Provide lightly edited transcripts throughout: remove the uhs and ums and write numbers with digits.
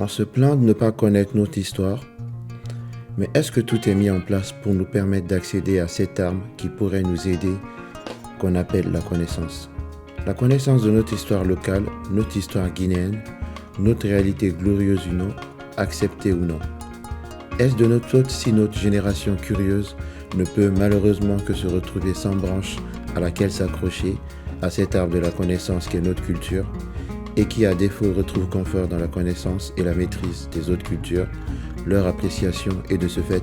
On se plaint de ne pas connaître notre histoire, mais est-ce que tout est mis en place pour nous permettre d'accéder à cette arme qui pourrait nous aider, qu'on appelle la connaissance? La connaissance de notre histoire locale, notre histoire guinéenne, notre réalité glorieuse ou non, acceptée ou non. Est-ce de notre faute si notre génération curieuse ne peut malheureusement que se retrouver sans branche à laquelle s'accrocher, à cet arbre de la connaissance qu'est notre culture, et qui à défaut retrouve confort dans la connaissance et la maîtrise des autres cultures, leur appréciation et de ce fait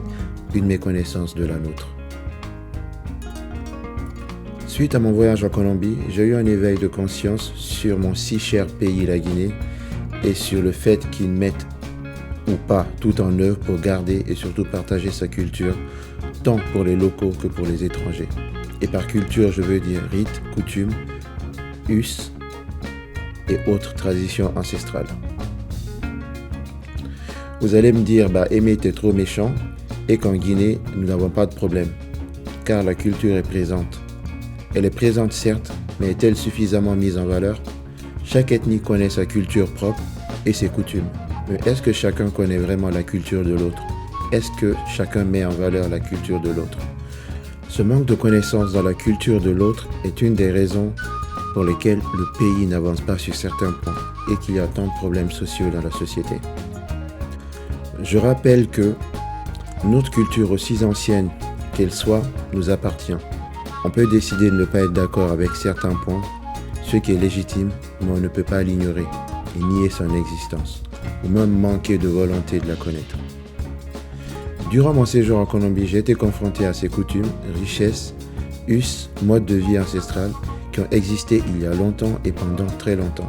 une méconnaissance de la nôtre? Suite à mon voyage en Colombie, j'ai eu un éveil de conscience sur mon si cher pays, la Guinée, et sur le fait qu'ils mettent ou pas tout en œuvre pour garder et surtout partager sa culture, tant pour les locaux que pour les étrangers. Et par culture, je veux dire rites, coutumes, us et autres traditions ancestrales. Vous allez me dire, Aimé, t'es trop méchant, et qu'en Guinée, nous n'avons pas de problème, car la culture est présente. Elle est présente certes, mais est-elle suffisamment mise en valeur? Chaque ethnie connaît sa culture propre et ses coutumes. Mais est-ce que chacun connaît vraiment la culture de l'autre? Est-ce que chacun met en valeur la culture de l'autre? Ce manque de connaissance dans la culture de l'autre est une des raisons pour lesquelles le pays n'avance pas sur certains points et qu'il y a tant de problèmes sociaux dans la société. Je rappelle que notre culture, aussi ancienne qu'elle soit, nous appartient. On peut décider de ne pas être d'accord avec certains points, ce qui est légitime, mais on ne peut pas l'ignorer et nier son existence, ou même manquer de volonté de la connaître. Durant mon séjour en Colombie, j'ai été confronté à ces coutumes, richesses, us, modes de vie ancestrales qui ont existé il y a longtemps et pendant très longtemps,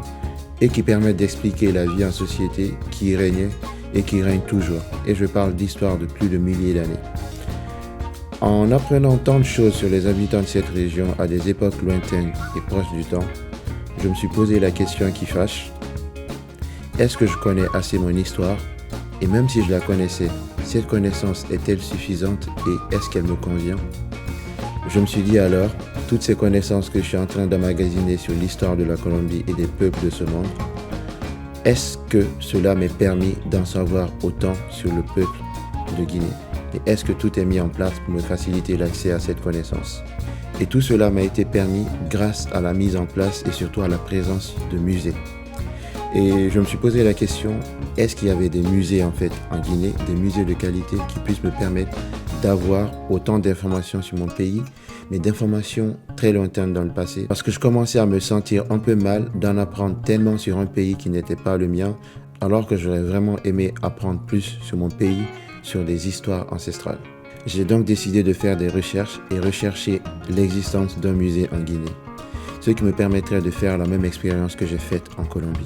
et qui permettent d'expliquer la vie en société qui y régnait et qui règne toujours. Et je parle d'histoire de plus de milliers d'années. En apprenant tant de choses sur les habitants de cette région à des époques lointaines et proches du temps, je me suis posé la question qui fâche. Est-ce que je connais assez mon histoire? Et même si je la connaissais, cette connaissance est-elle suffisante et est-ce qu'elle me convient? Je me suis dit alors, toutes ces connaissances que je suis en train d'emmagasiner sur l'histoire de la Colombie et des peuples de ce monde, est-ce que cela m'est permis d'en savoir autant sur le peuple de Guinée? Et est-ce que tout est mis en place pour me faciliter l'accès à cette connaissance? Et tout cela m'a été permis grâce à la mise en place et surtout à la présence de musées. Et je me suis posé la question, est-ce qu'il y avait des musées en fait en Guinée, des musées de qualité qui puissent me permettre d'avoir autant d'informations sur mon pays, mais d'informations très lointaines dans le passé? Parce que je commençais à me sentir un peu mal d'en apprendre tellement sur un pays qui n'était pas le mien, alors que j'aurais vraiment aimé apprendre plus sur mon pays, sur des histoires ancestrales. J'ai donc décidé de faire des recherches et rechercher l'existence d'un musée en Guinée, ce qui me permettrait de faire la même expérience que j'ai faite en Colombie.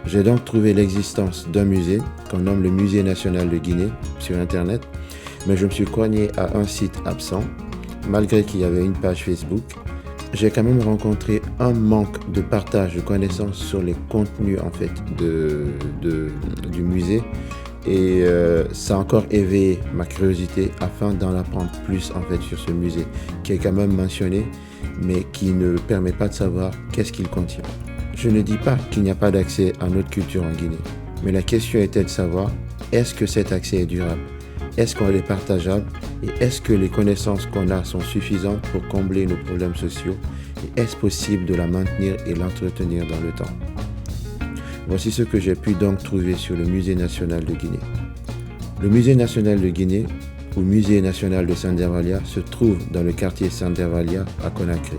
J'ai donc trouvé l'existence d'un musée qu'on nomme le Musée national de Guinée sur internet, mais je me suis cogné à un site absent, malgré qu'il y avait une page Facebook. J'ai quand même rencontré un manque de partage de connaissances sur les contenus en fait du musée. Et ça a encore éveillé ma curiosité afin d'en apprendre plus en fait sur ce musée qui est quand même mentionné mais qui ne permet pas de savoir qu'est-ce qu'il contient. Je ne dis pas qu'il n'y a pas d'accès à notre culture en Guinée, mais la question était de savoir est-ce que cet accès est durable? Est-ce qu'on est partageable? Et est-ce que les connaissances qu'on a sont suffisantes pour combler nos problèmes sociaux? Et est-ce possible de la maintenir et l'entretenir dans le temps? Voici ce que j'ai pu donc trouver sur le Musée national de Guinée. Le Musée national de Guinée, ou Musée national de Sandervalia, se trouve dans le quartier Sandervalia à Conakry.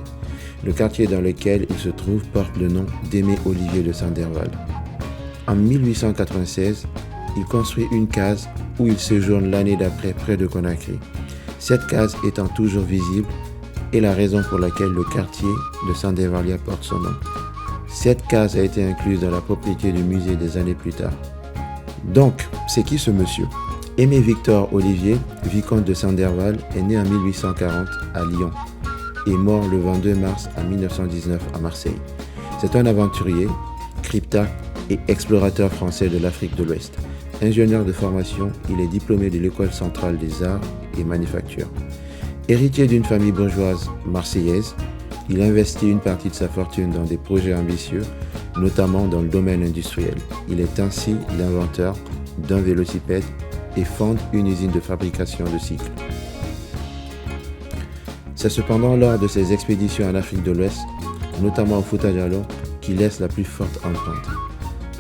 Le quartier dans lequel il se trouve porte le nom d'Aimé Olivier de Sanderval. En 1896, il construit une case où il séjourne l'année d'après près de Conakry. Cette case étant toujours visible est la raison pour laquelle le quartier de Sandervalia porte son nom. Cette case a été incluse dans la propriété du musée des années plus tard. Donc, c'est qui ce monsieur? Aimé Victor Olivier, vicomte de Sanderval, est né en 1840 à Lyon et mort le 22 mars en 1919 à Marseille. C'est un aventurier, cryptarque et explorateur français de l'Afrique de l'Ouest. Ingénieur de formation, il est diplômé de l'École centrale des arts et manufactures. Héritier d'une famille bourgeoise marseillaise, il investit une partie de sa fortune dans des projets ambitieux notamment dans le domaine industriel. Il est ainsi l'inventeur d'un vélocipède et fonde une usine de fabrication de cycles. C'est cependant lors de ses expéditions en Afrique de l'Ouest, notamment au Fouta Djallon, qu'il laisse la plus forte empreinte.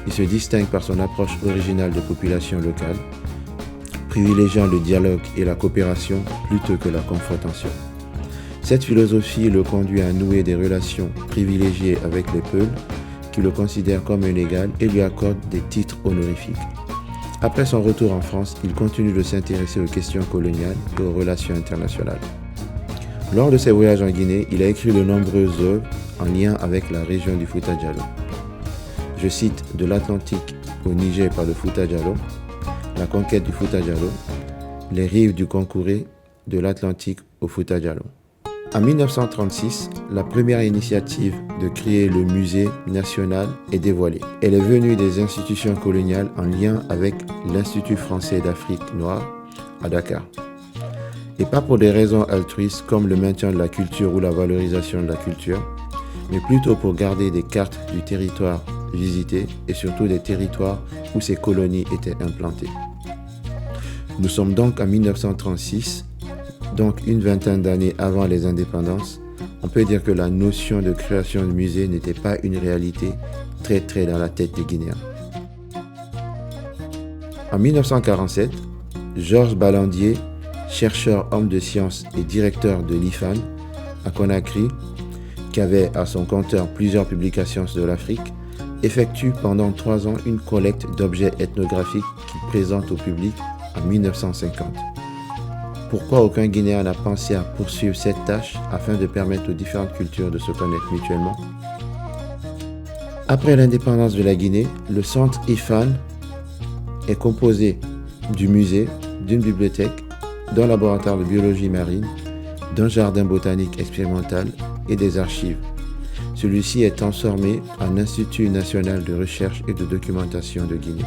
Il se distingue par son approche originale des populations locales, privilégiant le dialogue et la coopération plutôt que la confrontation. Cette philosophie le conduit à nouer des relations privilégiées avec les Peuls, qui le considèrent comme un égal et lui accordent des titres honorifiques. Après son retour en France, il continue de s'intéresser aux questions coloniales et aux relations internationales. Lors de ses voyages en Guinée, il a écrit de nombreuses œuvres en lien avec la région du Fouta Djallon. Je cite De l'Atlantique au Niger par le Fouta Djallon, La conquête du Fouta Djallon, Les rives du Concouré de l'Atlantique au Fouta Djallon. En 1936, la première initiative de créer le musée national est dévoilée. Elle est venue des institutions coloniales en lien avec l'Institut français d'Afrique noire à Dakar. Et pas pour des raisons altruistes comme le maintien de la culture ou la valorisation de la culture, mais plutôt pour garder des cartes du territoire visité et surtout des territoires où ces colonies étaient implantées. Nous sommes donc en 1936, donc une vingtaine d'années avant les indépendances. On peut dire que la notion de création de musée n'était pas une réalité très dans la tête des Guinéens. En 1947, Georges Balandier, chercheur homme de sciences et directeur de l'IFAN à Conakry, qui avait à son compteur plusieurs publications de l'Afrique, effectue pendant 3 ans une collecte d'objets ethnographiques qu'il présente au public en 1950. Pourquoi aucun Guinéen n'a pensé à poursuivre cette tâche afin de permettre aux différentes cultures de se connaître mutuellement? Après l'indépendance de la Guinée, le centre IFAN est composé du musée, d'une bibliothèque, d'un laboratoire de biologie marine, d'un jardin botanique expérimental et des archives. Celui-ci est transformé en Institut national de recherche et de documentation de Guinée,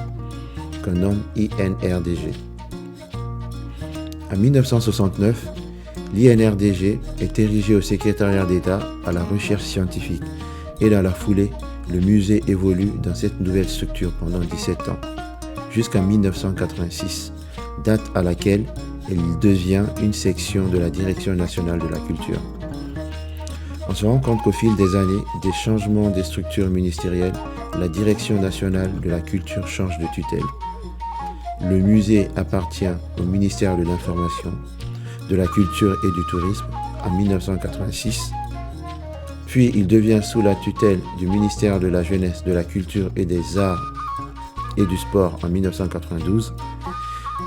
qu'on nomme INRDG. En 1969, l'INRDG est érigé au secrétariat d'État à la recherche scientifique et dans la foulée, le musée évolue dans cette nouvelle structure pendant 17 ans, jusqu'en 1986, date à laquelle il devient une section de la Direction nationale de la culture. On se rend compte qu'au fil des années, des changements des structures ministérielles, la Direction nationale de la culture change de tutelle. Le musée appartient au ministère de l'Information, de la Culture et du Tourisme en 1986. Puis il devient sous la tutelle du ministère de la Jeunesse, de la Culture et des Arts et du Sport en 1992.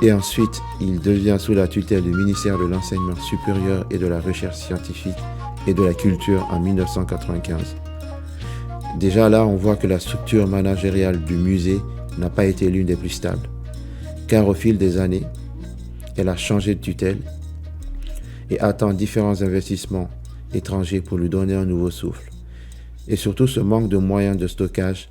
Et ensuite, il devient sous la tutelle du ministère de l'Enseignement supérieur et de la Recherche scientifique et de la Culture en 1995. Déjà là, on voit que la structure managériale du musée n'a pas été l'une des plus stables, car au fil des années, elle a changé de tutelle et attend différents investissements étrangers pour lui donner un nouveau souffle. Et surtout, ce manque de moyens de stockage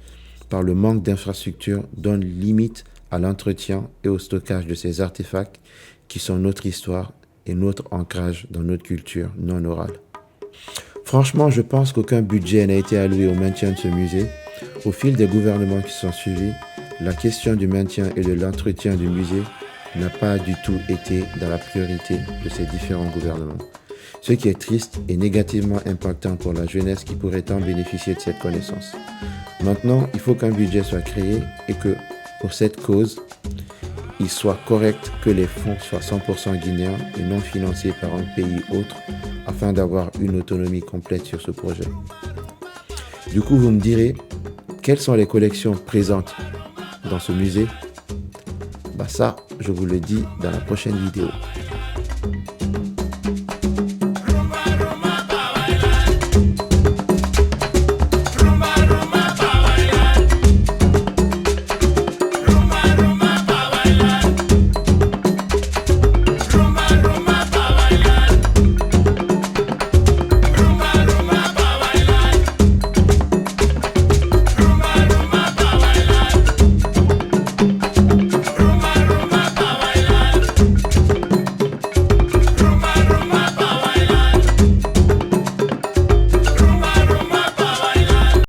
par le manque d'infrastructures donne limite à l'entretien et au stockage de ces artefacts qui sont notre histoire et notre ancrage dans notre culture non orale. Franchement, je pense qu'aucun budget n'a été alloué au maintien de ce musée. Au fil des gouvernements qui sont suivis, la question du maintien et de l'entretien du musée n'a pas du tout été dans la priorité de ces différents gouvernements. Ce qui est triste et négativement impactant pour la jeunesse qui pourrait tant bénéficier de cette connaissance. Maintenant, il faut qu'un budget soit créé et que, pour cette cause, il soit correct que les fonds soient 100% guinéens et non financés par un pays autre afin d'avoir une autonomie complète sur ce projet. Du coup, vous me direz, quelles sont les collections présentes dans ce musée? Ça, je vous le dis dans la prochaine vidéo.